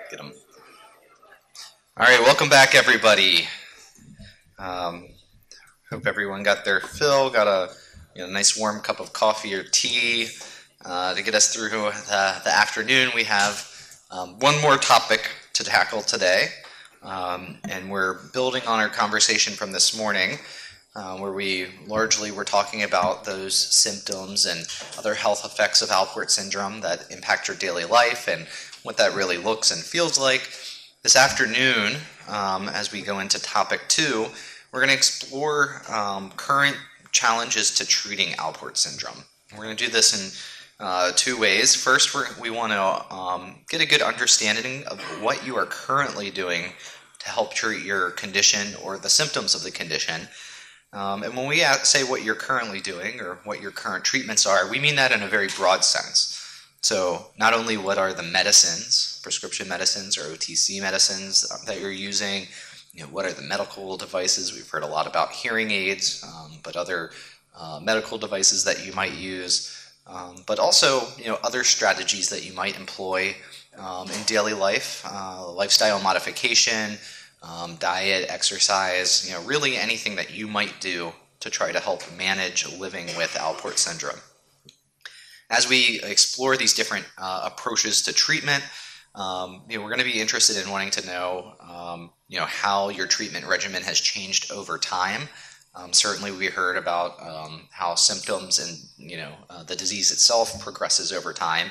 Get them. All right, welcome back, everybody. Hope everyone got their fill, got a nice warm cup of coffee or tea to get us through the afternoon. We have one more topic to tackle today, and we're building on our conversation from this morning, where we largely were talking about those symptoms and other health effects of Alport syndrome that impact your daily life and what that really looks and feels like. This afternoon, as we go into topic 2, we're going to explore current challenges to treating Alport syndrome. We're going to do this in 2 ways. First, we want to get a good understanding of what you are currently doing to help treat your condition or the symptoms of the condition. And when we say what you're currently doing or what your current treatments are, we mean that in a very broad sense. So not only what are the medicines, prescription medicines or OTC medicines that you're using, what are the medical devices? We've heard a lot about hearing aids, but other medical devices that you might use, but also other strategies that you might employ in daily life, lifestyle modification, diet, exercise, really anything that you might do to try to help manage living with Alport syndrome. As we explore these different approaches to treatment, we're going to be interested in wanting to know, how your treatment regimen has changed over time. Certainly, we heard about how symptoms and the disease itself progresses over time,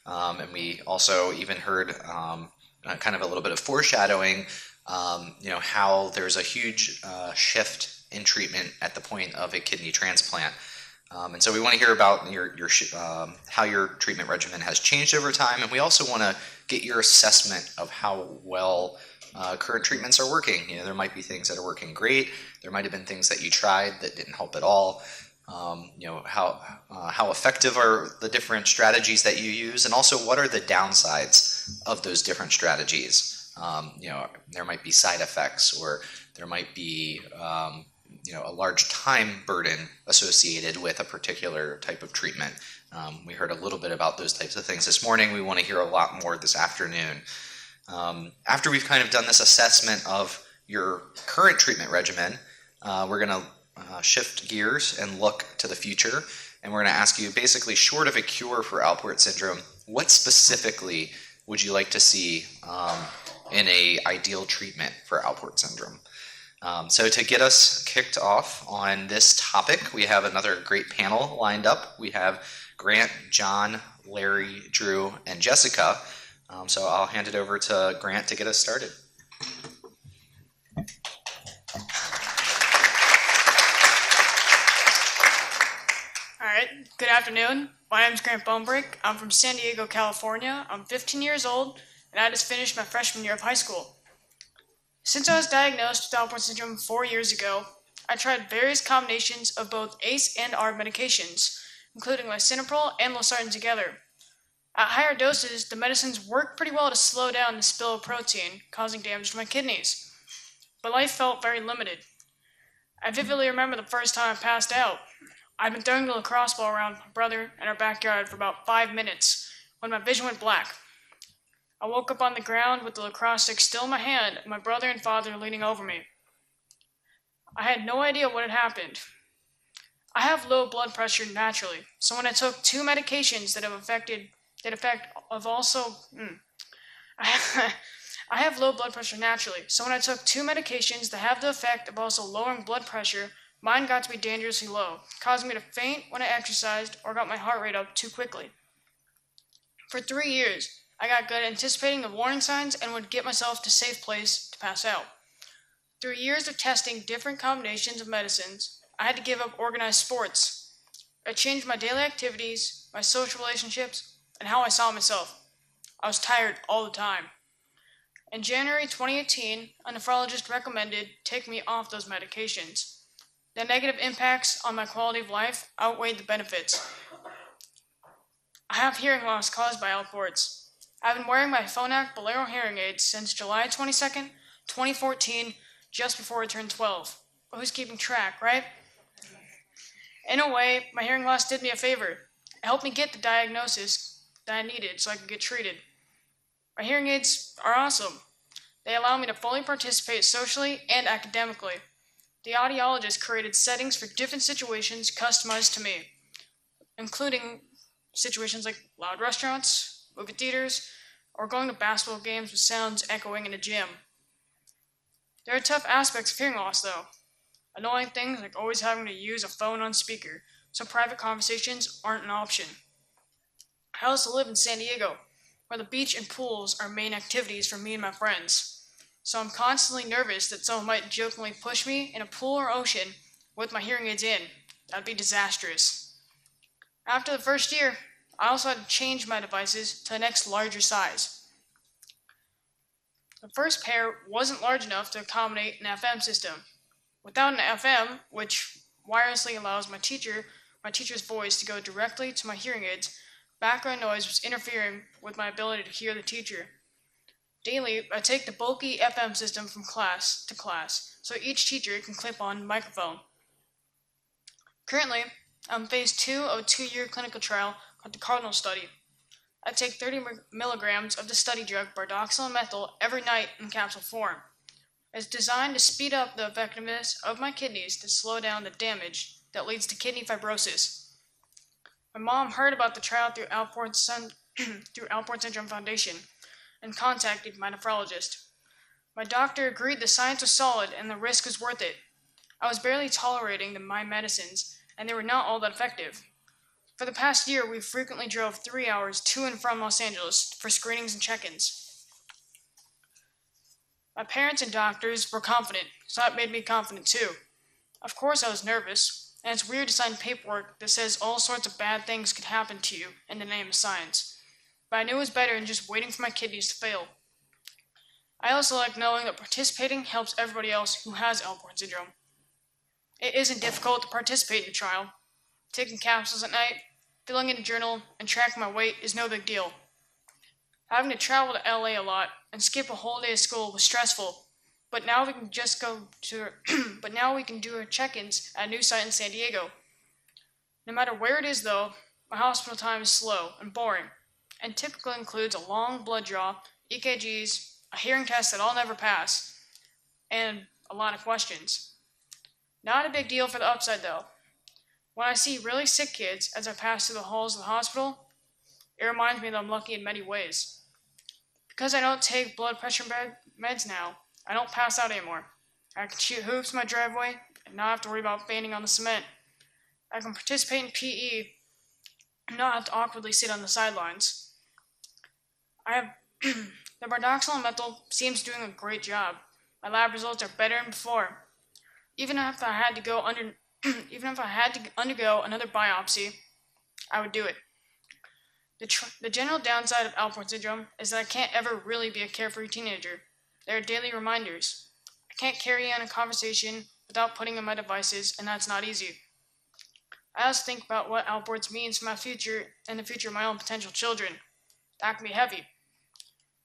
and we also even heard kind of a little bit of foreshadowing. How there's a huge shift in treatment at the point of a kidney transplant. And so we want to hear about how your treatment regimen has changed over time, and we also want to get your assessment of how well current treatments are working. There might be things that are working great. There might have been things that you tried that didn't help at all. How effective are the different strategies that you use, and also what are the downsides of those different strategies? There might be side effects, or there might be a large time burden associated with a particular type of treatment. We heard a little bit about those types of things this morning. We want to hear a lot more this afternoon. After we've kind of done this assessment of your current treatment regimen, we're going to shift gears and look to the future, and we're going to ask you, basically, short of a cure for Alport syndrome, what specifically would you like to see in an ideal treatment for Alport syndrome? So to get us kicked off on this topic, we have another great panel lined up. We have Grant, John, Larry, Drew, and Jessica. So I'll hand it over to Grant to get us started. All right, good afternoon. My name is Grant Bonebrick. I'm from San Diego, California. I'm 15 years old, and I just finished my freshman year of high school. Since I was diagnosed with Alport syndrome 4 years ago, I tried various combinations of both ACE and ARB medications, including lisinopril and losartan together. At higher doses, the medicines worked pretty well to slow down the spill of protein, causing damage to my kidneys. But life felt very limited. I vividly remember the first time I passed out. I'd been throwing the lacrosse ball around my brother in our backyard for about 5 minutes when my vision went black. I woke up on the ground with the lacrosse stick still in my hand and my brother and father leaning over me. I had no idea what had happened. I have low blood pressure naturally, so when I took 2 medications I have low blood pressure naturally, so when I took 2 medications that have the effect of also lowering blood pressure, mine got to be dangerously low, causing me to faint when I exercised or got my heart rate up too quickly. For 3 years, I got good at anticipating the warning signs and would get myself to a safe place to pass out. Through years of testing different combinations of medicines, I had to give up organized sports. I changed my daily activities, my social relationships, and how I saw myself. I was tired all the time. In January 2018, a nephrologist recommended take me off those medications. The negative impacts on my quality of life outweighed the benefits. I have hearing loss caused by Alports. I've been wearing my Phonak Bolero hearing aids since July 22nd, 2014, just before I turned 12. But who's keeping track, right? In a way, my hearing loss did me a favor. It helped me get the diagnosis that I needed so I could get treated. My hearing aids are awesome. They allow me to fully participate socially and academically. The audiologist created settings for different situations customized to me, including situations like loud restaurants, movie theaters, or going to basketball games with sounds echoing in a gym. There are tough aspects of hearing loss, though. Annoying things like always having to use a phone on speaker, so private conversations aren't an option. I also live in San Diego, where the beach and pools are main activities for me and my friends. So I'm constantly nervous that someone might jokingly push me in a pool or ocean with my hearing aids in. That'd be disastrous. After the first year, I also had to change my devices to the next larger size. The first pair wasn't large enough to accommodate an FM system. Without an FM, which wirelessly allows my teacher's voice to go directly to my hearing aids, background noise was interfering with my ability to hear the teacher. Daily, I take the bulky FM system from class to class, so each teacher can clip on a microphone. Currently, I'm phase 2 of a 2-year clinical trial called the Cardinal Study. I take 30 milligrams of the study drug bardoxolone methyl every night in capsule form. It's designed to speed up the effectiveness of my kidneys to slow down the damage that leads to kidney fibrosis. My mom heard about the trial through Alport Syndrome Foundation and contacted my nephrologist. My doctor agreed the science was solid and the risk was worth it. I was barely tolerating my medicines, and they were not all that effective. For the past year, we frequently drove 3 hours to and from Los Angeles for screenings and check-ins. My parents and doctors were confident, so that made me confident too. Of course I was nervous, and it's weird to sign paperwork that says all sorts of bad things could happen to you in the name of science. But I knew it was better than just waiting for my kidneys to fail. I also like knowing that participating helps everybody else who has Alport syndrome. It isn't difficult to participate in the trial. Taking capsules at night, filling in a journal, and tracking my weight is no big deal. Having to travel to LA a lot and skip a whole day of school was stressful, but now we can do our check-ins at a new site in San Diego. No matter where it is though, my hospital time is slow and boring, and typically includes a long blood draw, EKGs, a hearing test that I'll never pass, and a lot of questions. Not a big deal for the upside though. When I see really sick kids as I pass through the halls of the hospital, it reminds me that I'm lucky in many ways. Because I don't take blood pressure meds now, I don't pass out anymore. I can shoot hoops in my driveway and not have to worry about fainting on the cement. I can participate in PE and not have to awkwardly sit on the sidelines. The bardoxolone methyl seems doing a great job. My lab results are better than before. Even if I had to undergo another biopsy, I would do it. The general downside of Alport syndrome is that I can't ever really be a carefree teenager. There are daily reminders. I can't carry on a conversation without putting in my devices, and that's not easy. I also think about what Alports means for my future and the future of my own potential children. That can be heavy.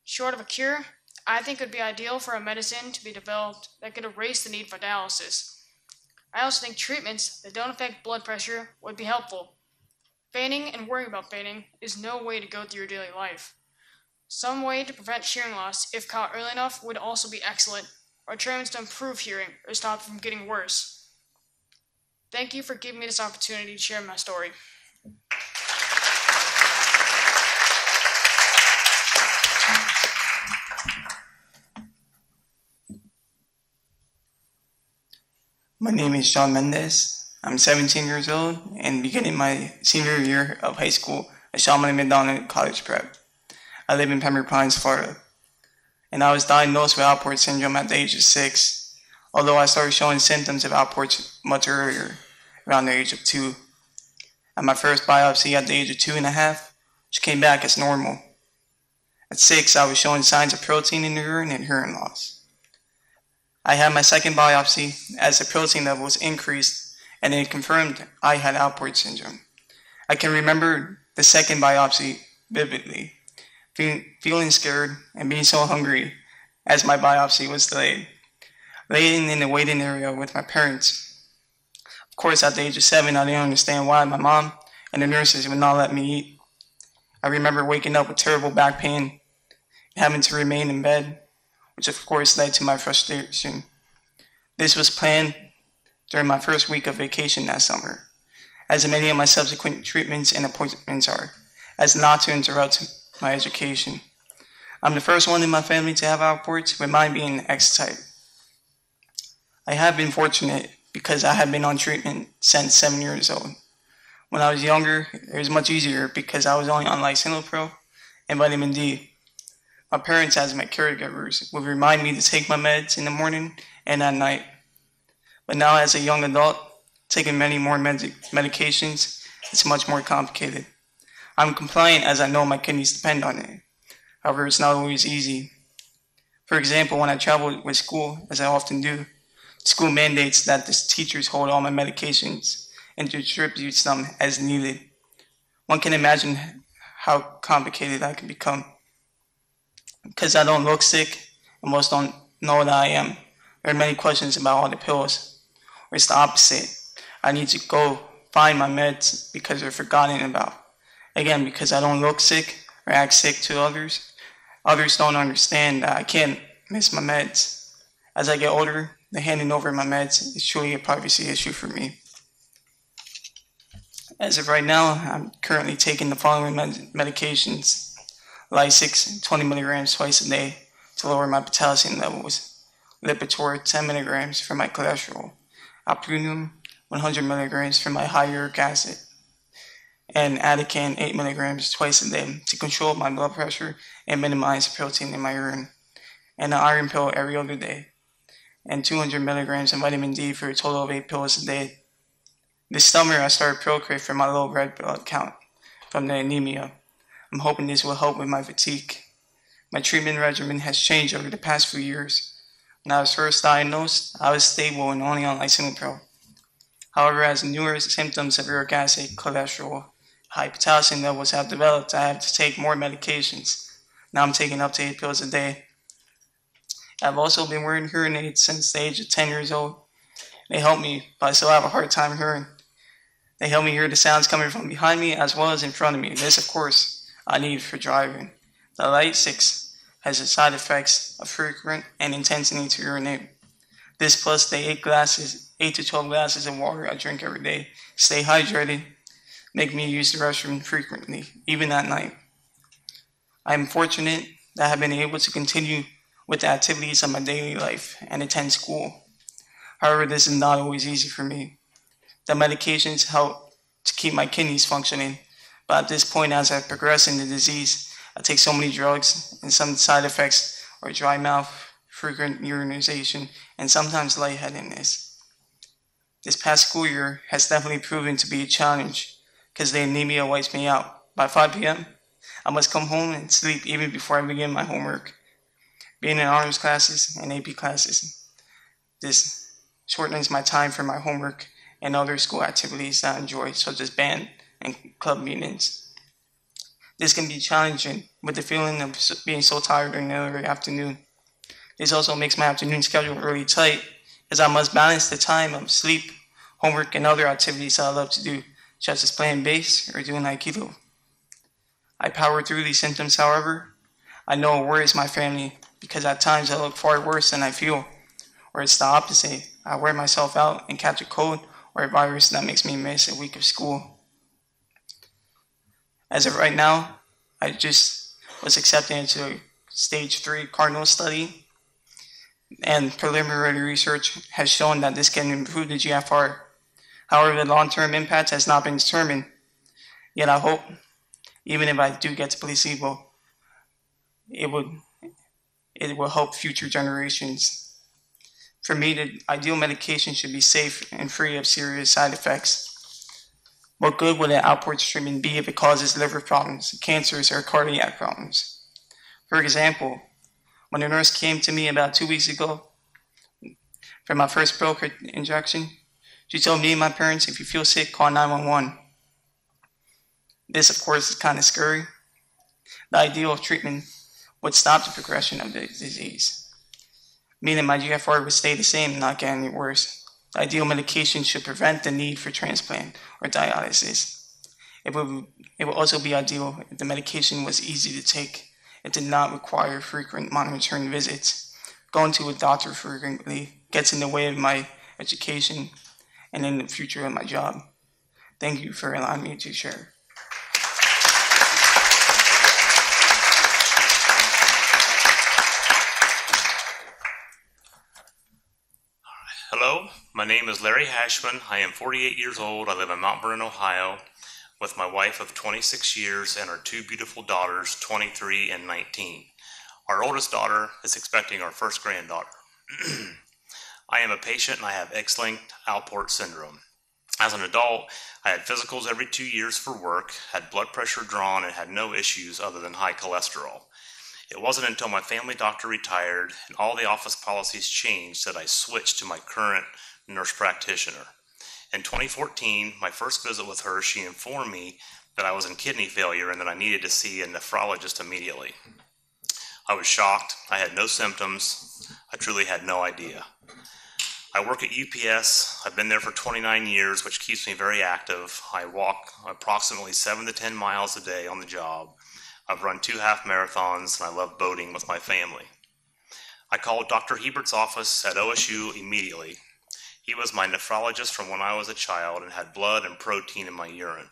Short of a cure, I think it would be ideal for a medicine to be developed that could erase the need for dialysis. I also think treatments that don't affect blood pressure would be helpful. Fainting and worrying about fainting is no way to go through your daily life. Some way to prevent hearing loss, if caught early enough, would also be excellent, or treatments to improve hearing or stop it from getting worse. Thank you for giving me this opportunity to share my story. My name is Shawn Mendes. I'm 17 years old and beginning my senior year of high school at Shawn Mendes College Prep. I live in Pembroke Pines, Florida. And I was diagnosed with Alport syndrome at the age of 6, although I started showing symptoms of Alport much earlier, around the age of 2. At my first biopsy at the age of 2.5, which came back as normal. At 6, I was showing signs of protein in the urine and hearing loss. I had my second biopsy as the protein levels increased and it confirmed I had Alport syndrome. I can remember the second biopsy vividly, feeling scared and being so hungry as my biopsy was delayed, laying in the waiting area with my parents. Of course, at the age of 7, I didn't understand why my mom and the nurses would not let me eat. I remember waking up with terrible back pain and having to remain in bed, which of course led to my frustration. This was planned during my first week of vacation that summer, as many of my subsequent treatments and appointments are, as not to interrupt my education. I'm the first one in my family to have Alport, with mine being X-type. I have been fortunate because I have been on treatment since 7 years old. When I was younger, it was much easier because I was only on lisinopril and vitamin D. My parents, as my caregivers, would remind me to take my meds in the morning and at night. But now, as a young adult, taking many more medications, it's much more complicated. I'm compliant as I know my kidneys depend on it. However, it's not always easy. For example, when I travel with school, as I often do, school mandates that the teachers hold all my medications and distributes them as needed. One can imagine how complicated that can become. Because I don't look sick, and most don't know that I am, there are many questions about all the pills. Or it's the opposite. I need to go find my meds because they're forgotten about. Again, because I don't look sick or act sick to others. Others don't understand that I can't miss my meds. As I get older, the handing over my meds is truly a privacy issue for me. As of right now, I'm currently taking the following medications: Lasix, 20 milligrams twice a day to lower my potassium levels; Lipitor, 10 milligrams for my cholesterol; Alport, 100 milligrams for my high uric acid; and Atican, 8 milligrams twice a day to control my blood pressure and minimize protein in my urine; and an iron pill every other day; and 200 milligrams of vitamin D for a total of 8 pills a day. This summer, I started Procrit for my low red blood count from the anemia. I'm hoping this will help with my fatigue. My treatment regimen has changed over the past few years. When I was first diagnosed, I was stable and only on lisinopril. However, as newer symptoms of uric acid, cholesterol, high potassium levels have developed, I have to take more medications. Now I'm taking up to 8 pills a day. I've also been wearing hearing aids since the age of 10 years old. They help me, but I still have a hard time hearing. They help me hear the sounds coming from behind me as well as in front of me. This, of course, I need for driving. The Lasix has the side effects of frequent and intense need to urinate. This plus the 8 to 12 glasses of water I drink every day, stay hydrated, make me use the restroom frequently, even at night. I am fortunate that I have been able to continue with the activities of my daily life and attend school. However, this is not always easy for me. The medications help to keep my kidneys functioning, but at this point, as I progress in the disease, I take so many drugs, and some side effects are dry mouth, frequent urination, and sometimes lightheadedness. This past school year has definitely proven to be a challenge because the anemia wipes me out. By 5 p.m., I must come home and sleep even before I begin my homework. Being in honors classes and AP classes, this shortens my time for my homework and other school activities that I enjoy, such as band and club meetings. This can be challenging with the feeling of being so tired during the early afternoon. This also makes my afternoon schedule really tight, as I must balance the time of sleep, homework, and other activities I love to do, such as playing bass or doing Aikido. I power through these symptoms, however. I know it worries my family because at times I look far worse than I feel, or it's the opposite. I wear myself out and catch a cold or a virus that makes me miss a week of school. As of right now, I just was accepted into a stage 3 cardinal study, and preliminary research has shown that this can improve the GFR. However, the long-term impact has not been determined. Yet I hope, even if I do get to placebo, it will help future generations. For me, the ideal medication should be safe and free of serious side effects. What good would an Alport treatment be if it causes liver problems, cancers, or cardiac problems? For example, when a nurse came to me about 2 weeks ago for my first Procrit injection, she told me and my parents, if you feel sick, call 911. This, of course, is kind of scary. The ideal treatment would stop the progression of the disease, meaning my GFR would stay the same and not get any worse. The ideal medication should prevent the need for transplant or dialysis. It would also be ideal if the medication was easy to take. It did not require frequent monitoring visits. Going to a doctor frequently gets in the way of my education and in the future of my job. Thank you for allowing me to share. Hello, my name is Larry Hashman. I am 48 years old. I live in Mount Vernon, Ohio, with my wife of 26 years and our two beautiful daughters, 23 and 19. Our oldest daughter is expecting our first granddaughter. I am a patient and I have X-linked Alport syndrome. As an adult, I had physicals every 2 years for work, had blood pressure drawn, and had no issues other than high cholesterol. It wasn't until my family doctor retired and all the office policies changed that I switched to my current nurse practitioner. In 2014, my first visit with her, she informed me that I was in kidney failure and that I needed to see a nephrologist immediately. I was shocked. I had no symptoms. I truly had no idea. I work at UPS. I've been there for 29 years, which keeps me very active. I walk approximately 7 to 10 miles a day on the job. I've run 2 half marathons, and I love boating with my family. I called Dr. Hebert's office at OSU immediately. He was my nephrologist from when I was a child and had blood and protein in my urine.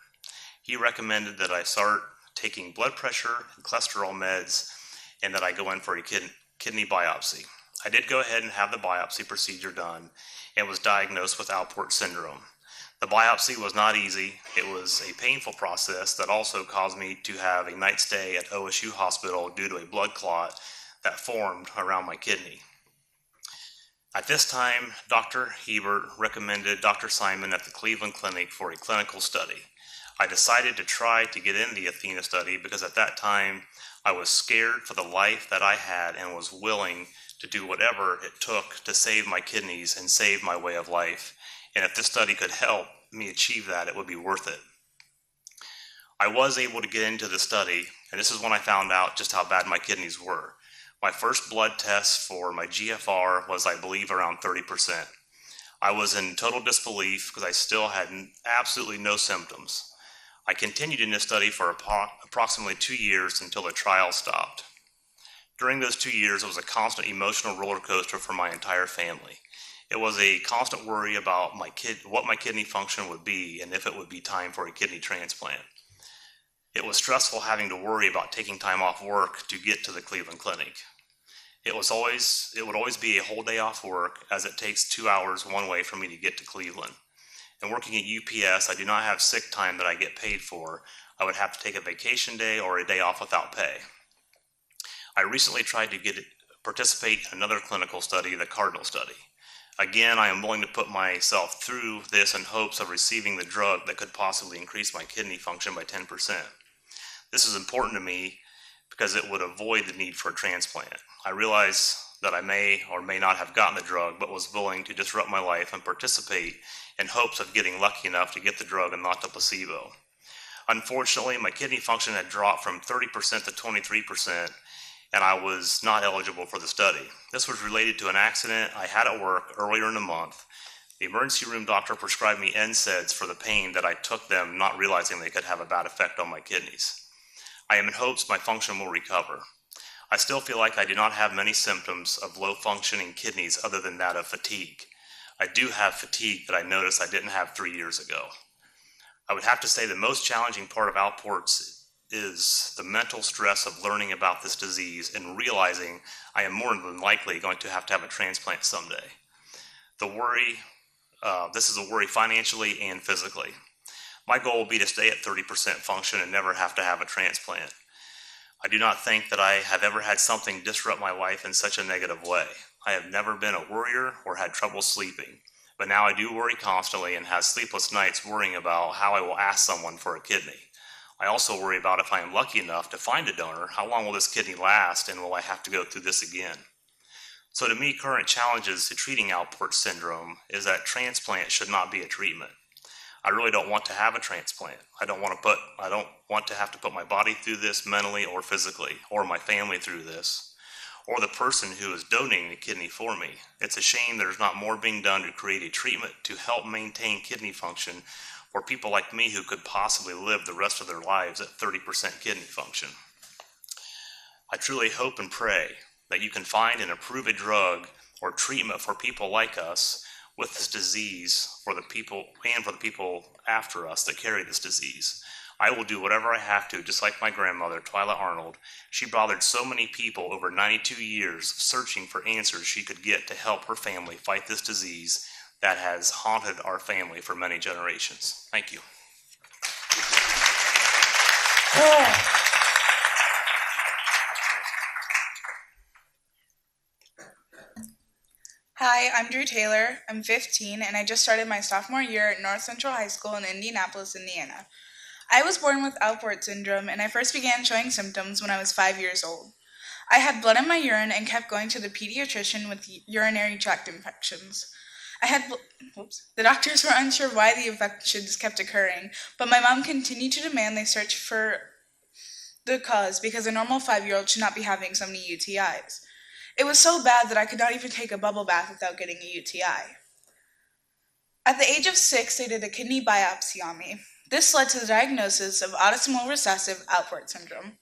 He recommended that I start taking blood pressure and cholesterol meds and that I go in for a kidney biopsy. I did go ahead and have the biopsy procedure done and was diagnosed with Alport syndrome. The biopsy was not easy. It was a painful process that also caused me to have a night stay at OSU Hospital due to a blood clot that formed around my kidney. At this time, Dr. Hebert recommended Dr. Simon at the Cleveland Clinic for a clinical study. I decided to try to get in the Athena study because at that time I was scared for the life that I had and was willing to do whatever it took to save my kidneys and save my way of life. And if this study could help me achieve that, it would be worth it. I was able to get into the study, and this is when I found out just how bad my kidneys were. My first blood test for my GFR was, I believe, around 30%. I was in total disbelief because I still had absolutely no symptoms. I continued in this study for approximately 2 years until the trial stopped. During those 2 years, it was a constant emotional roller coaster for my entire family. It was a constant worry about what my kidney function would be and if it would be time for a kidney transplant. It was stressful having to worry about taking time off work to get to the Cleveland Clinic. It would always be a whole day off work, as it takes 2 hours one way for me to get to Cleveland. And working at UPS, I do not have sick time that I get paid for. I would have to take a vacation day or a day off without pay. I recently tried to participate in another clinical study, the Cardinal study. Again, I am willing to put myself through this in hopes of receiving the drug that could possibly increase my kidney function by 10%. This is important to me because it would avoid the need for a transplant. I realize that I may or may not have gotten the drug, but was willing to disrupt my life and participate in hopes of getting lucky enough to get the drug and not the placebo. Unfortunately, my kidney function had dropped from 30% to 23%, and I was not eligible for the study. This was related to an accident I had at work earlier in the month. The emergency room doctor prescribed me NSAIDs for the pain that I took them, not realizing they could have a bad effect on my kidneys. I am in hopes my function will recover. I still feel like I do not have many symptoms of low functioning kidneys other than that of fatigue. I do have fatigue that I noticed I didn't have 3 years ago. I would have to say the most challenging part of Alport's is the mental stress of learning about this disease and realizing I am more than likely going to have a transplant someday. This is a worry financially and physically. My goal will be to stay at 30% function and never have to have a transplant. I do not think that I have ever had something disrupt my life in such a negative way. I have never been a worrier or had trouble sleeping, but now I do worry constantly and have sleepless nights worrying about how I will ask someone for a kidney. I also worry about if I am lucky enough to find a donor, how long will this kidney last and will I have to go through this again? So to me, current challenges to treating Alport syndrome is that transplant should not be a treatment. I really don't want to have a transplant. I don't want to have to put my body through this mentally or physically, or my family through this, or the person who is donating the kidney for me. It's a shame there's not more being done to create a treatment to help maintain kidney function or people like me who could possibly live the rest of their lives at 30% kidney function. I truly hope and pray that you can find and approve a drug or treatment for people like us with this disease, for the people after us that carry this disease. I will do whatever I have to, just like my grandmother, Twyla Arnold. She bothered so many people over 92 years searching for answers she could get to help her family fight this disease that has haunted our family for many generations. Thank you. Hi, I'm Drew Taylor. I'm 15, and I just started my sophomore year at North Central High School in Indianapolis, Indiana. I was born with Alport syndrome, and I first began showing symptoms when I was 5 years old. I had blood in my urine and kept going to the pediatrician with urinary tract infections. The doctors were unsure why the infections kept occurring, but my mom continued to demand they search for the cause because a normal 5-year-old should not be having so many UTIs. It was so bad that I could not even take a bubble bath without getting a UTI. At the age of 6, they did a kidney biopsy on me. This led to the diagnosis of autosomal recessive Alport syndrome.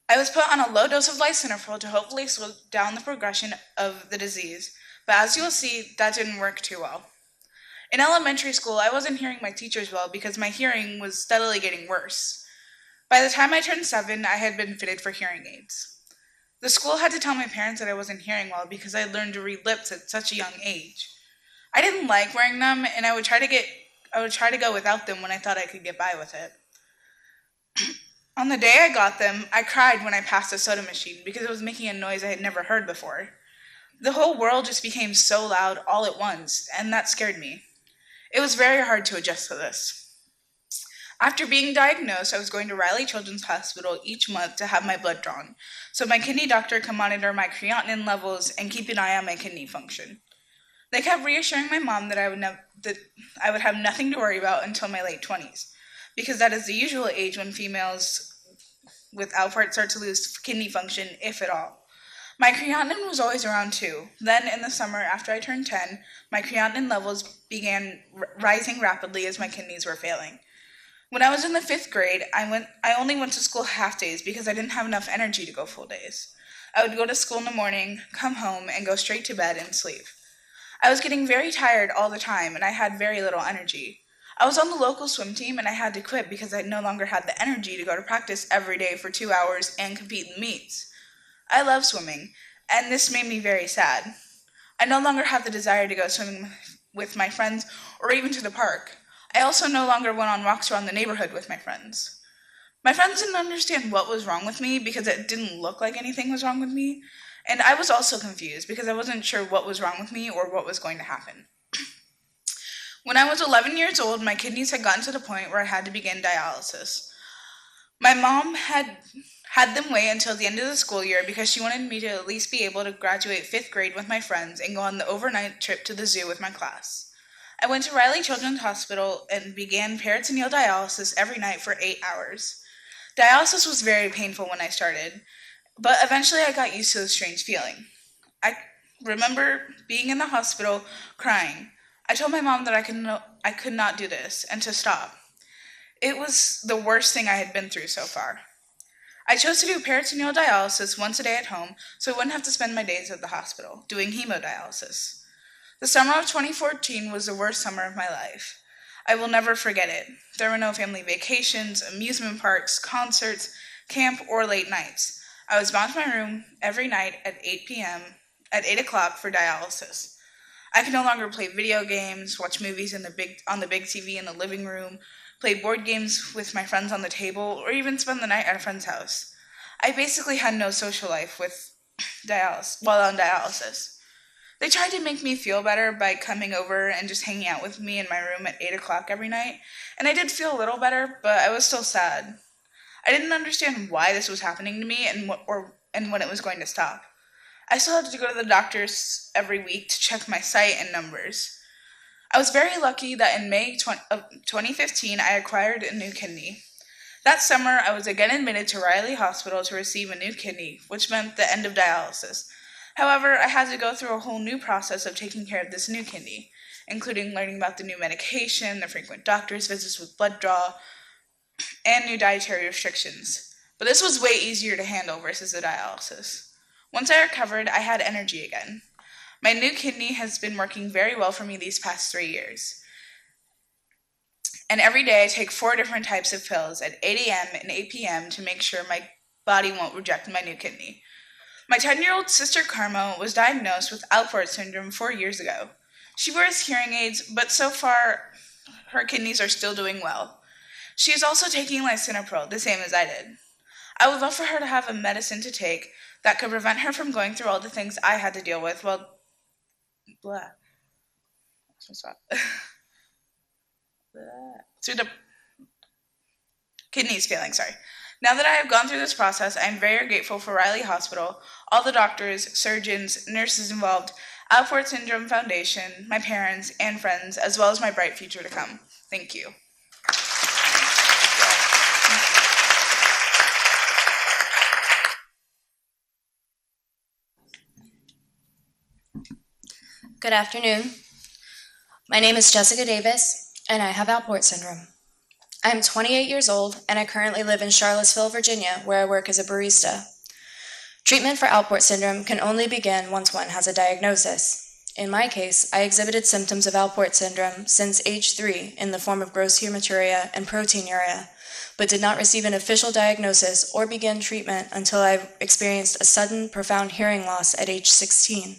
I was put on a low dose of lisinopril to hopefully slow down the progression of the disease, but as you will see, that didn't work too well. In elementary school, I wasn't hearing my teachers well because my hearing was steadily getting worse. By the time I turned 7, I had been fitted for hearing aids. The school had to tell my parents that I wasn't hearing well because I had learned to read lips at such a young age. I didn't like wearing them, and I would try to go without them when I thought I could get by with it. On the day I got them, I cried when I passed a soda machine because it was making a noise I had never heard before. The whole world just became so loud all at once, and that scared me. It was very hard to adjust to this. After being diagnosed, I was going to Riley Children's Hospital each month to have my blood drawn, so my kidney doctor could monitor my creatinine levels and keep an eye on my kidney function. They kept reassuring my mom that I would have nothing to worry about until my late 20s, because that is the usual age when females with Alport start to lose kidney function, if at all. My creatinine was always around 2. Then, in the summer after I turned 10, my creatinine levels began rising rapidly as my kidneys were failing. When I was in the 5th grade, I only went to school half days because I didn't have enough energy to go full days. I would go to school in the morning, come home, and go straight to bed and sleep. I was getting very tired all the time, and I had very little energy. I was on the local swim team, and I had to quit because I no longer had the energy to go to practice every day for 2 hours and compete in meets. I love swimming, and this made me very sad. I no longer had the desire to go swimming with my friends or even to the park. I also no longer went on walks around the neighborhood with my friends. My friends didn't understand what was wrong with me because it didn't look like anything was wrong with me, and I was also confused because I wasn't sure what was wrong with me or what was going to happen. When I was 11 years old, my kidneys had gotten to the point where I had to begin dialysis. My mom had them wait until the end of the school year because she wanted me to at least be able to graduate 5th grade with my friends and go on the overnight trip to the zoo with my class. I went to Riley Children's Hospital and began peritoneal dialysis every night for 8 hours. Dialysis was very painful when I started, but eventually I got used to the strange feeling. I remember being in the hospital crying. I told my mom that I could not do this and to stop. It was the worst thing I had been through so far. I chose to do peritoneal dialysis once a day at home so I wouldn't have to spend my days at the hospital doing hemodialysis. The summer of 2014 was the worst summer of my life. I will never forget it. There were no family vacations, amusement parks, concerts, camp, or late nights. I was bound to my room every night at 8 o'clock for dialysis. I could no longer play video games, watch movies on the big TV in the living room, play board games with my friends on the table, or even spend the night at a friend's house. I basically had no social life while on dialysis. They tried to make me feel better by coming over and just hanging out with me in my room at 8 o'clock every night, and I did feel a little better, but I was still sad. I didn't understand why this was happening to me and when it was going to stop. I still had to go to the doctors every week to check my sight and numbers. I was very lucky that in May of 2015 I acquired a new kidney. That summer I was again admitted to Riley Hospital to receive a new kidney, which meant the end of dialysis. However, I had to go through a whole new process of taking care of this new kidney, including learning about the new medication, the frequent doctor's visits with blood draw, and new dietary restrictions. But this was way easier to handle versus the dialysis. Once I recovered, I had energy again. My new kidney has been working very well for me these past 3 years. And every day I take 4 different types of pills at 8 a.m. and 8 p.m. to make sure my body won't reject my new kidney. My 10-year-old sister Karma was diagnosed with Alport syndrome 4 years ago. She wears hearing aids, but so far her kidneys are still doing well. She is also taking lisinopril, the same as I did. I would love for her to have a medicine to take that could prevent her from going through all the things I had to deal with through the kidneys failing, sorry. Now that I have gone through this process, I am very grateful for Riley Hospital, all the doctors, surgeons, nurses involved, Alport Syndrome Foundation, my parents, and friends, as well as my bright future to come. Thank you. Good afternoon. My name is Jessica Davis, and I have Alport syndrome. I am 28 years old, and I currently live in Charlottesville, Virginia, where I work as a barista. Treatment for Alport syndrome can only begin once one has a diagnosis. In my case, I exhibited symptoms of Alport syndrome since age 3 in the form of gross hematuria and proteinuria, but did not receive an official diagnosis or begin treatment until I experienced a sudden, profound hearing loss at age 16.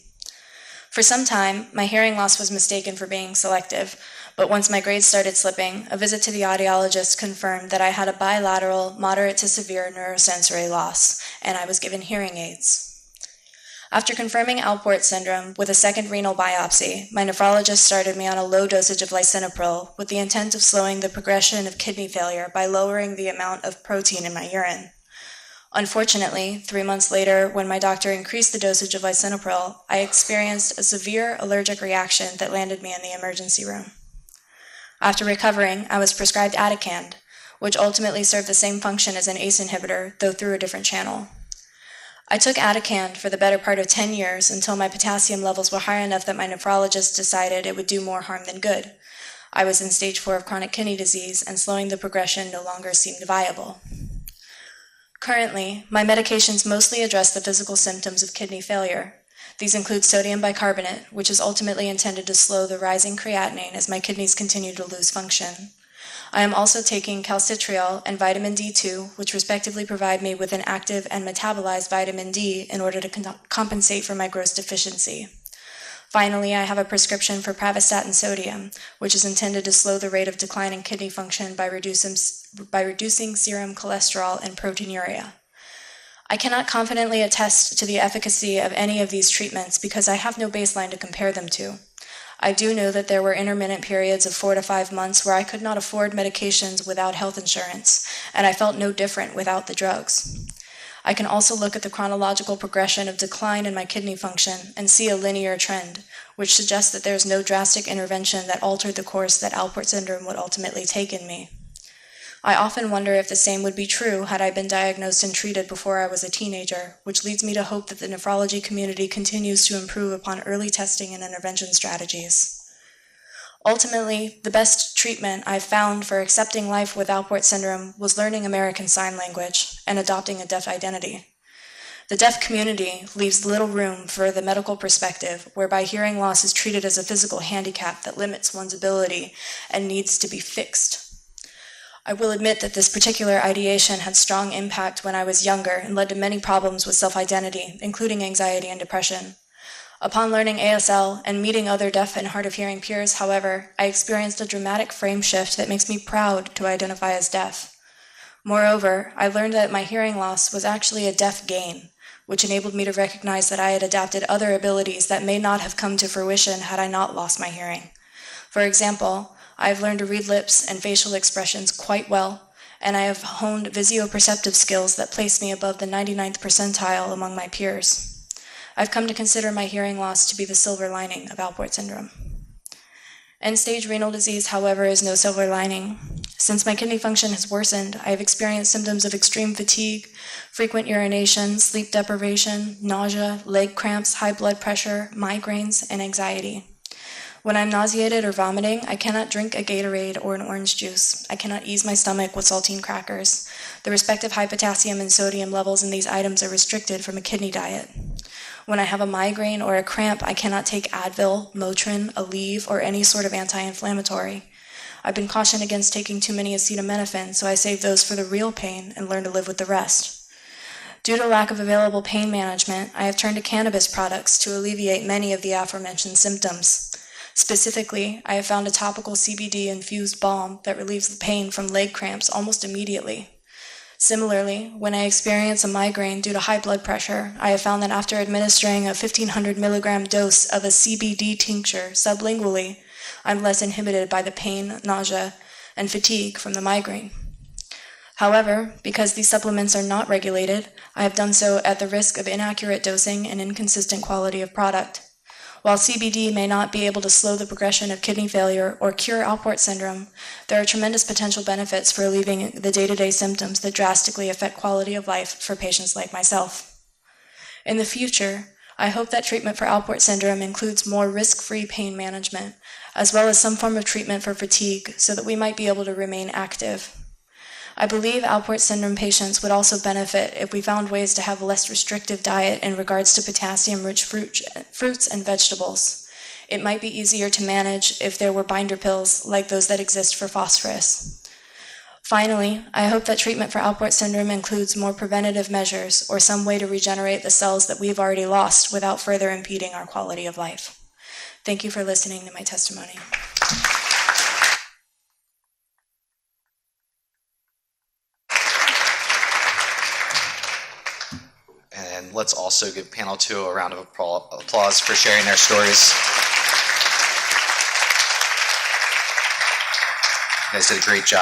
For some time, my hearing loss was mistaken for being selective, but once my grades started slipping, a visit to the audiologist confirmed that I had a bilateral, moderate to severe neurosensory loss, and I was given hearing aids. After confirming Alport syndrome with a second renal biopsy, my nephrologist started me on a low dosage of lisinopril with the intent of slowing the progression of kidney failure by lowering the amount of protein in my urine. Unfortunately, 3 months later, when my doctor increased the dosage of lisinopril, I experienced a severe allergic reaction that landed me in the emergency room. After recovering, I was prescribed Atacand, which ultimately served the same function as an ACE inhibitor, though through a different channel. I took Atacand for the better part of 10 years until my potassium levels were high enough that my nephrologist decided it would do more harm than good. I was in stage 4 of chronic kidney disease, and slowing the progression no longer seemed viable. Currently, my medications mostly address the physical symptoms of kidney failure. These include sodium bicarbonate, which is ultimately intended to slow the rising creatinine as my kidneys continue to lose function. I am also taking calcitriol and vitamin D2, which respectively provide me with an active and metabolized vitamin D in order to compensate for my gross deficiency. Finally, I have a prescription for pravastatin sodium, which is intended to slow the rate of decline in kidney function by reducing serum cholesterol and proteinuria. I cannot confidently attest to the efficacy of any of these treatments because I have no baseline to compare them to. I do know that there were intermittent periods of 4 to 5 months where I could not afford medications without health insurance, and I felt no different without the drugs. I can also look at the chronological progression of decline in my kidney function and see a linear trend, which suggests that there is no drastic intervention that altered the course that Alport syndrome would ultimately take in me. I often wonder if the same would be true had I been diagnosed and treated before I was a teenager, which leads me to hope that the nephrology community continues to improve upon early testing and intervention strategies. Ultimately, the best treatment I've found for accepting life with Alport syndrome was learning American Sign Language and adopting a deaf identity. The deaf community leaves little room for the medical perspective, whereby hearing loss is treated as a physical handicap that limits one's ability and needs to be fixed. I will admit that this particular ideation had strong impact when I was younger and led to many problems with self-identity, including anxiety and depression. Upon learning ASL and meeting other deaf and hard of hearing peers, however, I experienced a dramatic frame shift that makes me proud to identify as deaf. Moreover, I learned that my hearing loss was actually a deaf gain, which enabled me to recognize that I had adapted other abilities that may not have come to fruition had I not lost my hearing. For example, I have learned to read lips and facial expressions quite well, and I have honed visuoperceptive skills that place me above the 99th percentile among my peers. I've come to consider my hearing loss to be the silver lining of Alport syndrome. End-stage renal disease, however, is no silver lining. Since my kidney function has worsened, I have experienced symptoms of extreme fatigue, frequent urination, sleep deprivation, nausea, leg cramps, high blood pressure, migraines, and anxiety. When I'm nauseated or vomiting, I cannot drink a Gatorade or an orange juice. I cannot ease my stomach with saltine crackers. The respective high potassium and sodium levels in these items are restricted from a kidney diet. When I have a migraine or a cramp, I cannot take Advil, Motrin, Aleve, or any sort of anti-inflammatory. I've been cautioned against taking too many acetaminophen, so I save those for the real pain and learn to live with the rest. Due to lack of available pain management, I have turned to cannabis products to alleviate many of the aforementioned symptoms. Specifically, I have found a topical CBD-infused balm that relieves the pain from leg cramps almost immediately. Similarly, when I experience a migraine due to high blood pressure, I have found that after administering a 1,500 milligram dose of a CBD tincture sublingually, I'm less inhibited by the pain, nausea, and fatigue from the migraine. However, because these supplements are not regulated, I have done so at the risk of inaccurate dosing and inconsistent quality of product. While CBD may not be able to slow the progression of kidney failure or cure Alport syndrome, there are tremendous potential benefits for alleviating the day-to-day symptoms that drastically affect quality of life for patients like myself. In the future, I hope that treatment for Alport syndrome includes more risk-free pain management, as well as some form of treatment for fatigue, so that we might be able to remain active. I believe Alport syndrome patients would also benefit if we found ways to have a less restrictive diet in regards to potassium-rich fruits and vegetables. It might be easier to manage if there were binder pills like those that exist for phosphorus. Finally, I hope that treatment for Alport syndrome includes more preventative measures or some way to regenerate the cells that we've already lost without further impeding our quality of life. Thank you for listening to my testimony. And let's also give panel 2 a round of applause for sharing their stories. You guys did a great job.